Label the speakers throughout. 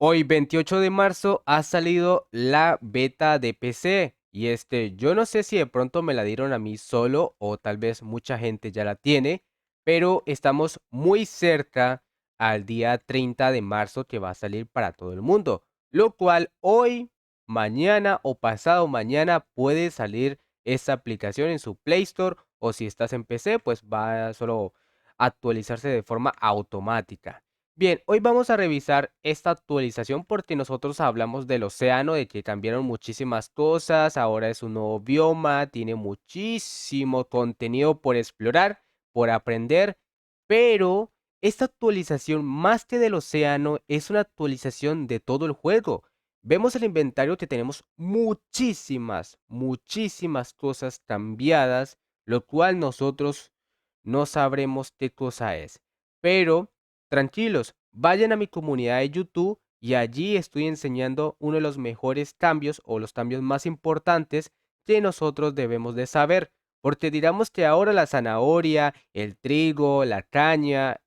Speaker 1: Hoy, 28 de marzo, ha salido la beta de PC. Y yo no sé si de pronto me la dieron a mí solo o tal vez mucha gente ya la tiene, pero estamos muy cerca al día 30 de marzo que va a salir para todo el mundo. Lo cual hoy, mañana o pasado mañana puede salir esta aplicación en su Play Store, o si estás en PC, pues va a solo actualizarse de forma automática. Bien, hoy vamos a revisar esta actualización porque nosotros hablamos del océano, de que cambiaron muchísimas cosas, ahora es un nuevo bioma, tiene muchísimo contenido por explorar, por aprender, pero esta actualización más que del océano es una actualización de todo el juego. Vemos el inventario que tenemos muchísimas cosas cambiadas, lo cual nosotros no sabremos qué cosa es. Pero tranquilos, vayan a mi comunidad de YouTube y allí estoy enseñando uno de los mejores cambios o los cambios más importantes que nosotros debemos de saber. Porque digamos que ahora la zanahoria, el trigo, la caña,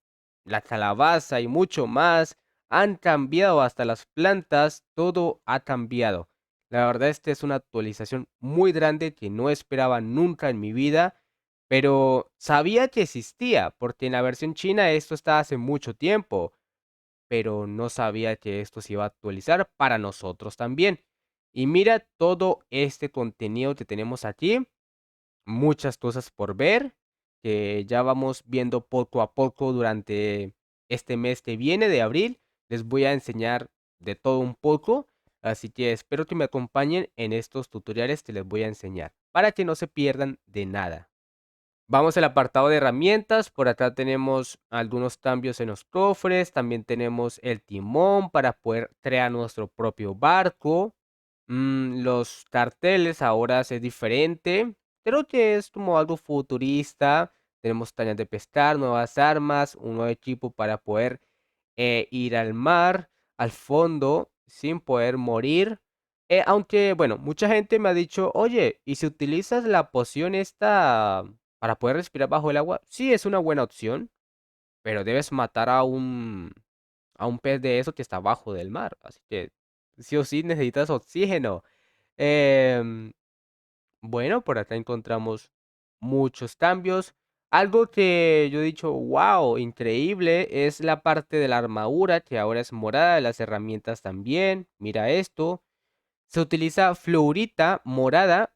Speaker 1: la calabaza y mucho más han cambiado, hasta las plantas, todo ha cambiado. La verdad, esta es una actualización muy grande que no esperaba nunca en mi vida, pero sabía que existía, porque en la versión china esto está hace mucho tiempo, pero no sabía que esto se iba a actualizar para nosotros también. Y mira todo este contenido que tenemos aquí, muchas cosas por ver, que ya vamos viendo poco a poco durante este mes que viene de abril. Les voy a enseñar de todo un poco, así que espero que me acompañen en estos tutoriales que les voy a enseñar, para que no se pierdan de nada. Vamos al apartado de herramientas. Por acá tenemos algunos cambios en los cofres. También tenemos el timón para poder crear nuestro propio barco. Los carteles ahora es diferente. Creo que es como algo futurista. Tenemos cañas de pescar, nuevas armas, un nuevo equipo para poder ir al mar, al fondo, sin poder morir. Aunque, bueno, mucha gente me ha dicho, oye, ¿y si utilizas la poción esta para poder respirar bajo el agua? Sí, es una buena opción, pero debes matar a un pez de eso que está abajo del mar. Así que sí o sí necesitas oxígeno. Em, bueno, por acá encontramos muchos cambios. Algo que yo he dicho, wow, increíble, es la parte de la armadura, que ahora es morada, las herramientas también. Mira esto. Se utiliza fluorita morada,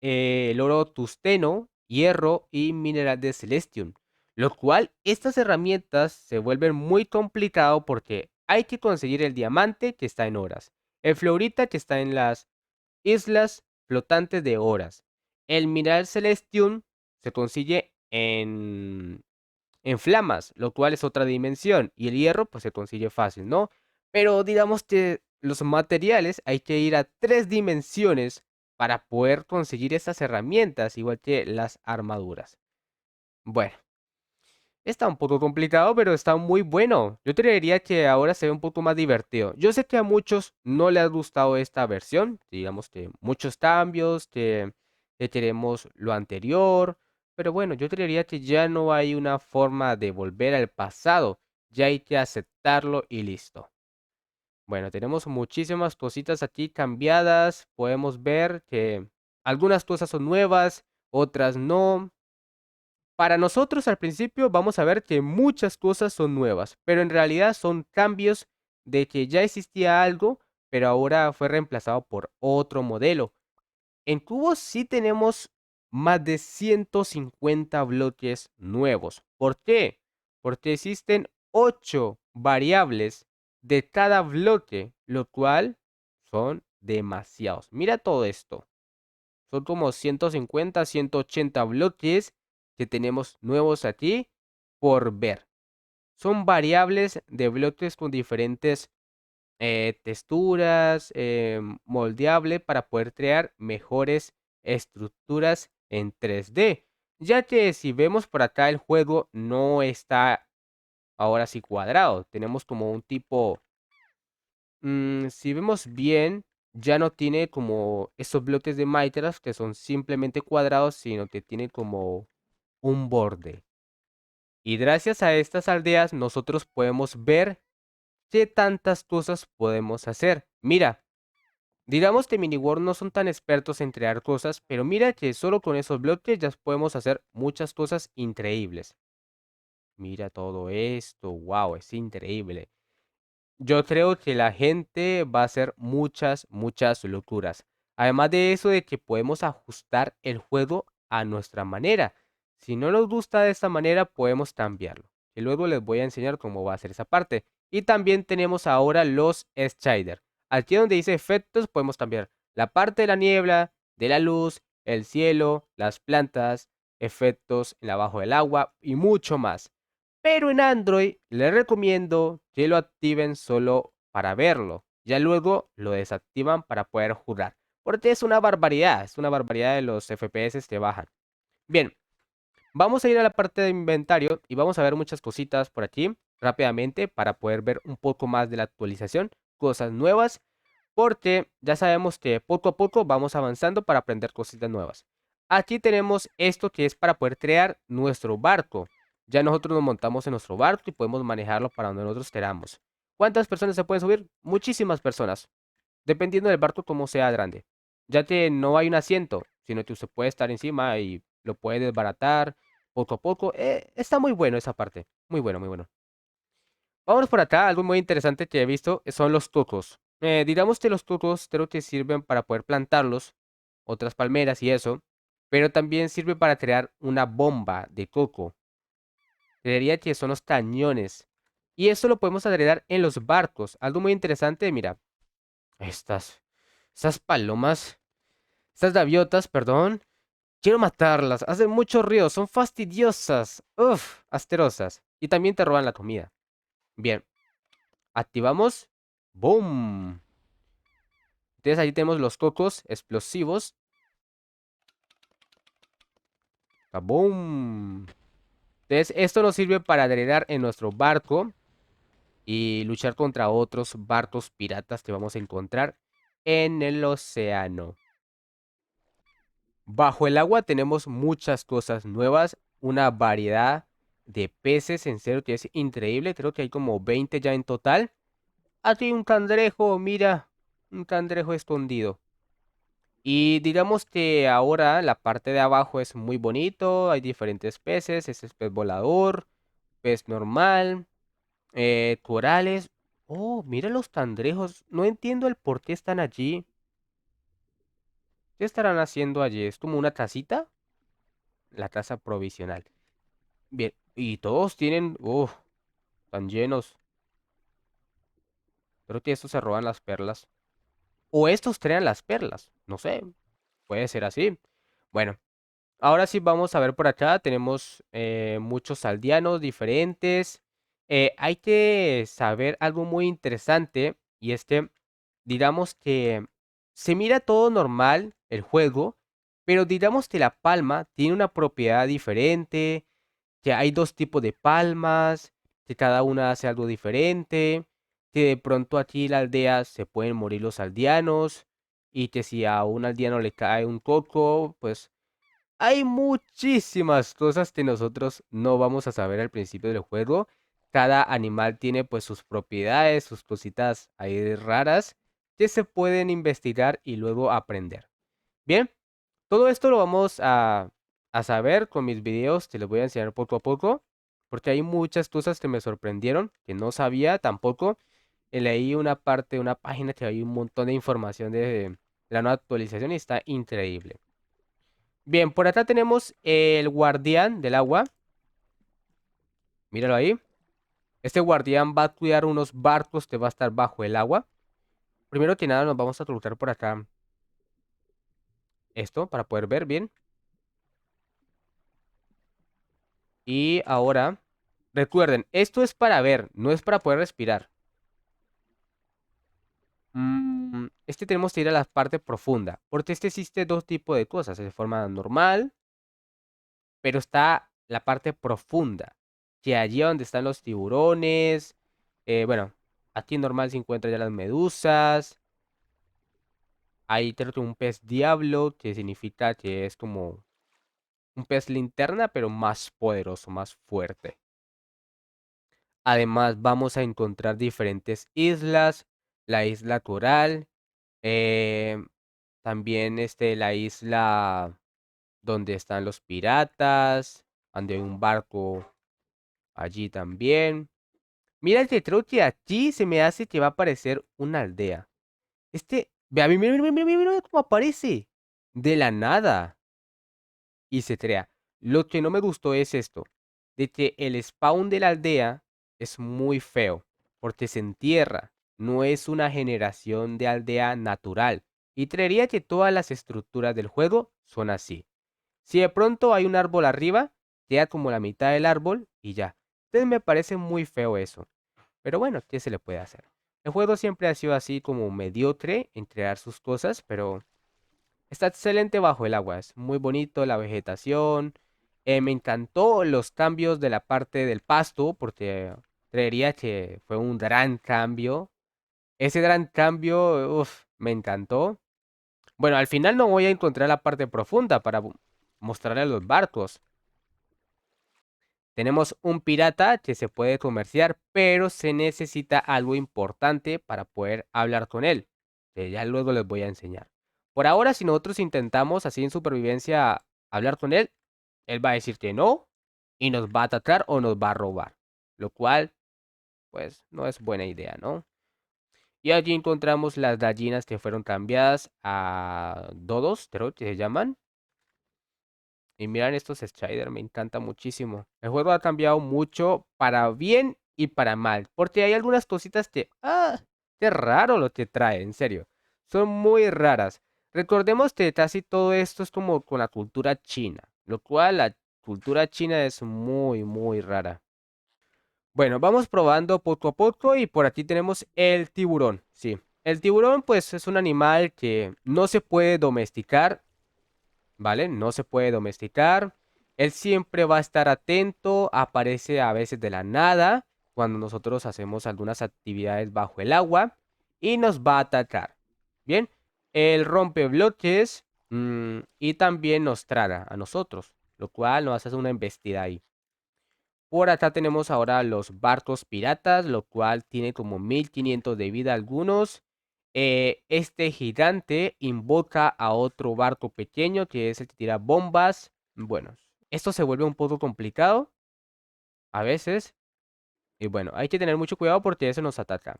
Speaker 1: el oro tusteno, hierro y mineral de celestium. Lo cual, estas herramientas se vuelven muy complicado porque hay que conseguir el diamante, que está en horas, el fluorita, que está en las islas flotantes de horas. El mineral celestium se consigue en flamas, lo cual es otra dimensión. Y el hierro, pues se consigue fácil, ¿no? Pero digamos que los materiales hay que ir a 3 dimensiones para poder conseguir estas herramientas, igual que las armaduras. Bueno, está un poco complicado, pero está muy bueno. Yo te diría que ahora se ve un poco más divertido. Yo sé que a muchos no les ha gustado esta versión. Digamos que muchos cambios, que queremos lo anterior. Pero bueno, yo te diría que ya no hay una forma de volver al pasado. Ya hay que aceptarlo y listo. Bueno, tenemos muchísimas cositas aquí cambiadas. Podemos ver que algunas cosas son nuevas, otras no. Para nosotros al principio vamos a ver que muchas cosas son nuevas, pero en realidad son cambios de que ya existía algo, pero ahora fue reemplazado por otro modelo. En Cubo sí tenemos más de 150 bloques nuevos. ¿Por qué? Porque existen 8 variables de cada bloque, lo cual son demasiados. Mira todo esto. Son como 150, 180 bloques que tenemos nuevos aquí por ver. Son variables de bloques con diferentes texturas, moldeable para poder crear mejores estructuras en 3D. Ya que si vemos por acá el juego no está ahora sí cuadrado. Tenemos como un tipo. Si vemos bien, ya no tiene como esos bloques de Minecraft que son simplemente cuadrados, sino que tiene como un borde. Y gracias a estas aldeas nosotros podemos ver ¿qué tantas cosas podemos hacer? Mira, digamos que Miniworld no son tan expertos en crear cosas, pero mira que solo con esos bloques ya podemos hacer muchas cosas increíbles. Mira todo esto, wow, es increíble. Yo creo que la gente va a hacer muchas locuras. Además de eso, de que podemos ajustar el juego a nuestra manera. Si no nos gusta de esta manera, podemos cambiarlo. Y luego les voy a enseñar cómo va a ser esa parte. Y también tenemos ahora los shaders. Aquí donde dice efectos, podemos cambiar la parte de la niebla, de la luz, el cielo, las plantas, efectos en abajo del agua y mucho más. Pero en Android les recomiendo que lo activen solo para verlo. Ya luego lo desactivan para poder jugar. Porque es una barbaridad de los FPS que bajan. Bien, vamos a ir a la parte de inventario y vamos a ver muchas cositas por aquí rápidamente para poder ver un poco más de la actualización, cosas nuevas, porque ya sabemos que poco a poco vamos avanzando para aprender cositas nuevas. Aquí tenemos esto que es para poder crear nuestro barco. Ya nosotros nos montamos en nuestro barco y podemos manejarlo para donde nosotros queramos. ¿Cuántas personas se pueden subir? Muchísimas personas, dependiendo del barco como sea grande. Ya que no hay un asiento, sino que usted puede estar encima y lo puede desbaratar poco a poco. Está muy bueno esa parte. Muy bueno, muy bueno. Vámonos por acá. Algo muy interesante que he visto son los cocos. Digamos que los cocos creo que sirven para poder plantarlos, otras palmeras y eso, pero también sirve para crear una bomba de coco. Creería que son los cañones. Y eso lo podemos agregar en los barcos. Algo muy interesante, mira, estas, estas palomas, estas gaviotas, perdón. Quiero matarlas, hacen mucho ruido, son fastidiosas. Uf, asquerosas. Y también te roban la comida. Bien, activamos. ¡Boom! Entonces ahí tenemos los cocos explosivos. ¡Boom! Entonces esto nos sirve para agregar en nuestro barco y luchar contra otros barcos piratas que vamos a encontrar en el océano. Bajo el agua tenemos muchas cosas nuevas, una variedad de peces, en serio que es increíble, creo que hay como 20 ya en total. Aquí hay un cangrejo, mira, un cangrejo escondido. Y digamos que ahora la parte de abajo es muy bonito, hay diferentes peces, este es pez volador, pez normal, corales. Oh, mira los cangrejos, no entiendo el por qué están allí. ¿Qué estarán haciendo allí? ¿Es como una tacita? La taza provisional. Bien, y todos tienen, están llenos. Creo que estos se roban las perlas. O estos crean las perlas, no sé, puede ser así. Bueno. Ahora sí vamos a ver por acá, tenemos muchos aldeanos diferentes. Hay que saber algo muy interesante y es que, digamos que se mira todo normal el juego, pero digamos que la palma tiene una propiedad diferente, que hay dos tipos de palmas, que cada una hace algo diferente, que de pronto aquí en la aldea se pueden morir los aldeanos y que si a un aldeano le cae un coco, pues hay muchísimas cosas que nosotros no vamos a saber al principio del juego. Cada animal tiene pues sus propiedades, sus cositas ahí raras que se pueden investigar y luego aprender. Bien, todo esto lo vamos a saber con mis videos, te los voy a enseñar poco a poco, porque hay muchas cosas que me sorprendieron, que no sabía tampoco. Leí una parte, una página que hay un montón de información de la nueva actualización y está increíble. Bien, por acá tenemos el guardián del agua. Míralo ahí. Este guardián va a cuidar unos barcos que va a estar bajo el agua. Primero que nada nos vamos a colocar por acá esto para poder ver bien. Y ahora, recuerden, esto es para ver, no es para poder respirar. Este tenemos que ir a la parte profunda, porque este existe dos tipos de cosas, de forma normal, pero está la parte profunda, que allí donde están los tiburones, bueno, aquí normal se encuentran ya las medusas, hay creo que un pez diablo, que significa que es como un pez linterna, pero más poderoso, más fuerte. Además, vamos a encontrar diferentes islas, la isla Coral, eh, también la isla donde están los piratas, donde hay un barco allí también. Mira el creo que aquí se me hace que va a aparecer una aldea. Vea, mira, mira, mira, mira, mira cómo aparece. De la nada. Y se crea. Lo que no me gustó es esto, de que el spawn de la aldea es muy feo, porque se entierra, no es una generación de aldea natural, y creería que todas las estructuras del juego son así. Si de pronto hay un árbol arriba, queda como la mitad del árbol y ya. Entonces me parece muy feo eso. Pero bueno, ¿qué se le puede hacer? El juego siempre ha sido así como mediocre en crear sus cosas, pero está excelente bajo el agua, es muy bonito la vegetación. Me encantó los cambios de la parte del pasto, porque creería que fue un gran cambio. Ese gran cambio, uf, me encantó. Bueno, al final no voy a encontrar la parte profunda para mostrarle los barcos. Tenemos un pirata que se puede comerciar, pero se necesita algo importante para poder hablar con él, que ya luego les voy a enseñar. Por ahora, si nosotros intentamos así en supervivencia hablar con él va a decir que no y nos va a atacar o nos va a robar, lo cual pues no es buena idea, ¿no? Y allí encontramos las gallinas que fueron cambiadas a dodos, creo que se llaman. Y miran estos Strider, me encanta muchísimo. El juego ha cambiado mucho para bien y para mal. Porque hay algunas cositas que, qué raro lo que trae, en serio. Son muy raras. Recordemos que casi todo esto es como con la cultura china. Lo cual la cultura china es muy, muy rara. Bueno, vamos probando poco a poco y por aquí tenemos el tiburón. Sí, el tiburón pues es un animal que no se puede domesticar. ¿Vale? No se puede domesticar. Él siempre va a estar atento, aparece a veces de la nada cuando nosotros hacemos algunas actividades bajo el agua y nos va a atacar. Bien, él rompe bloques y también nos traga a nosotros, lo cual nos hace una embestida ahí. Por acá tenemos ahora los barcos piratas, lo cual tiene como 1500 de vida algunos. Este gigante invoca a otro barco pequeño que es el que tira bombas. Bueno, esto se vuelve un poco complicado a veces. Y bueno, hay que tener mucho cuidado porque eso nos ataca.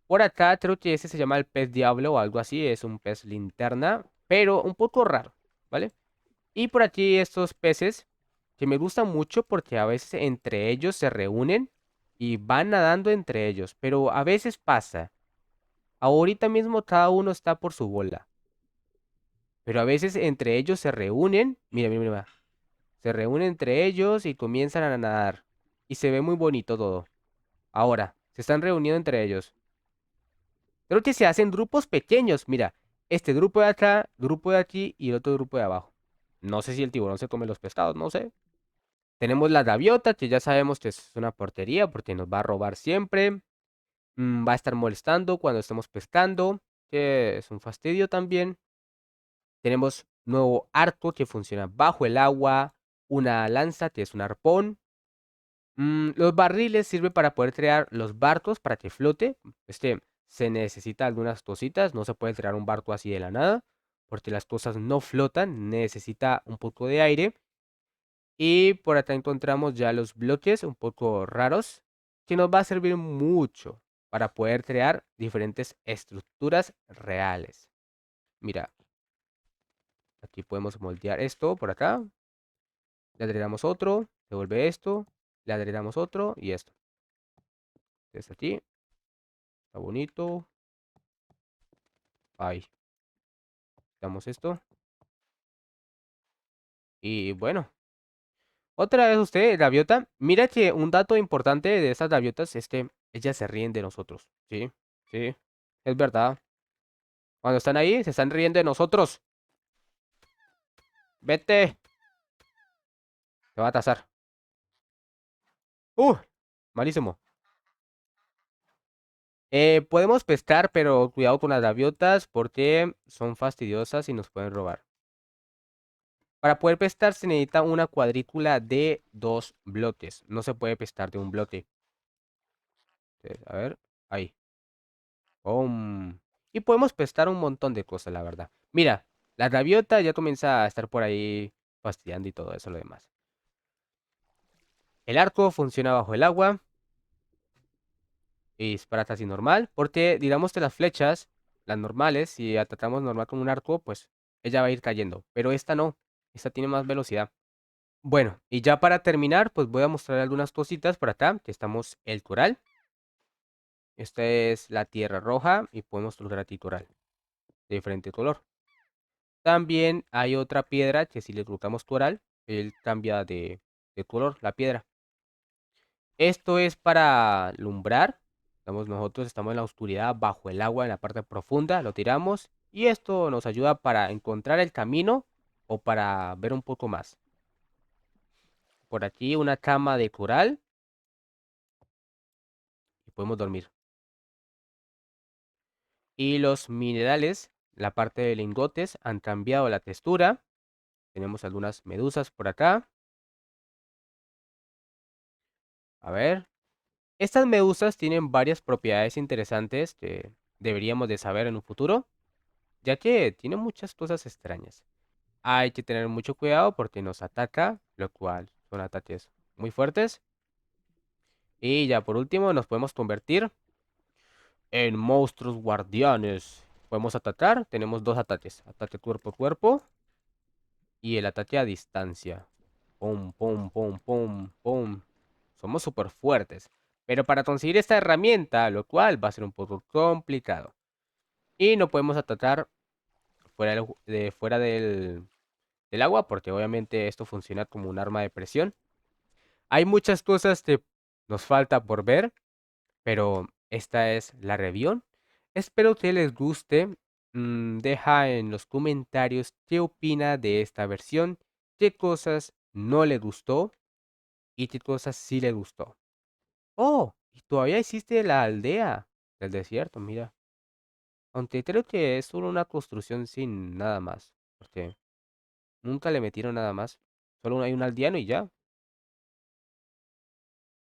Speaker 1: Por acá creo que ese se llama el pez diablo o algo así. Es un pez linterna, pero un poco raro, ¿vale? Y por aquí estos peces que me gustan mucho porque a veces entre ellos se reúnen y van nadando entre ellos. Pero a veces pasa. Ahorita mismo cada uno está por su bola. Pero a veces entre ellos se reúnen. Mira, mira, mira. Se reúnen entre ellos y comienzan a nadar. Y se ve muy bonito todo. Ahora, se están reuniendo entre ellos. Creo que se hacen grupos pequeños. Mira, este grupo de acá, grupo de aquí y el otro grupo de abajo. No sé si el tiburón se come los pescados, no sé. Tenemos la gaviota, que ya sabemos que es una portería porque nos va a robar siempre. Va a estar molestando cuando estemos pescando, que es un fastidio también. Tenemos nuevo arco que funciona bajo el agua, una lanza que es un arpón. Los barriles sirven para poder crear los barcos para que flote. Se necesita algunas cositas, no se puede crear un barco así de la nada, porque las cosas no flotan, necesita un poco de aire. Y por acá encontramos ya los bloques un poco raros, que nos va a servir mucho para poder crear diferentes estructuras reales. Mira, aquí podemos moldear esto por acá. Le agregamos otro, devuelve esto, le agregamos otro y esto. Entonces aquí, está bonito. Ahí, damos esto. Y bueno, otra vez usted, gaviota. Mira que un dato importante de estas gaviotas es que ellas se ríen de nosotros. Sí, sí, es verdad. Cuando están ahí, se están riendo de nosotros. Vete, te va a tasar. ¡Uh! Malísimo. Podemos pescar, pero cuidado con las gaviotas porque son fastidiosas y nos pueden robar. Para poder pescar se necesita una cuadrícula de 2 bloques. No se puede pescar de un bloque. A ver, ahí. Y podemos prestar un montón de cosas, la verdad. Mira, la gaviota ya comienza a estar por ahí fastidiando y todo eso, lo demás. El arco funciona bajo el agua y dispara casi normal, porque digamos que las flechas, las normales, si atacamos normal con un arco, pues ella va a ir cayendo. Pero esta no, esta tiene más velocidad. Bueno, y ya para terminar, pues voy a mostrar algunas cositas por acá, que estamos el coral. Esta es la tierra roja y podemos colocar aquí coral de diferente color. También hay otra piedra que si le colocamos coral, él cambia de color la piedra. Esto es para alumbrar. Nosotros estamos en la oscuridad, bajo el agua, en la parte profunda, lo tiramos y esto nos ayuda para encontrar el camino o para ver un poco más. Por aquí una cama de coral y podemos dormir. Y los minerales, la parte de lingotes, han cambiado la textura. Tenemos algunas medusas por acá. A ver. Estas medusas tienen varias propiedades interesantes que deberíamos de saber en un futuro, ya que tienen muchas cosas extrañas. Hay que tener mucho cuidado porque nos ataca, lo cual son ataques muy fuertes. Y ya por último nos podemos convertir en monstruos guardianes. Podemos atacar, tenemos dos ataques, ataque cuerpo a cuerpo y el ataque a distancia. Pum, pum, pum, pum, pum. Somos súper fuertes. Pero para conseguir esta herramienta, lo cual va a ser un poco complicado. Y no podemos atacar fuera del agua, porque obviamente esto funciona como un arma de presión. Hay muchas cosas que nos falta por ver, pero esta es la review. Espero que les guste. Deja en los comentarios qué opina de esta versión, qué cosas no le gustó y qué cosas sí le gustó. Oh, y todavía existe la aldea del desierto, mira. Aunque creo que es solo una construcción sin nada más, porque nunca le metieron nada más. Solo hay un aldeano y ya.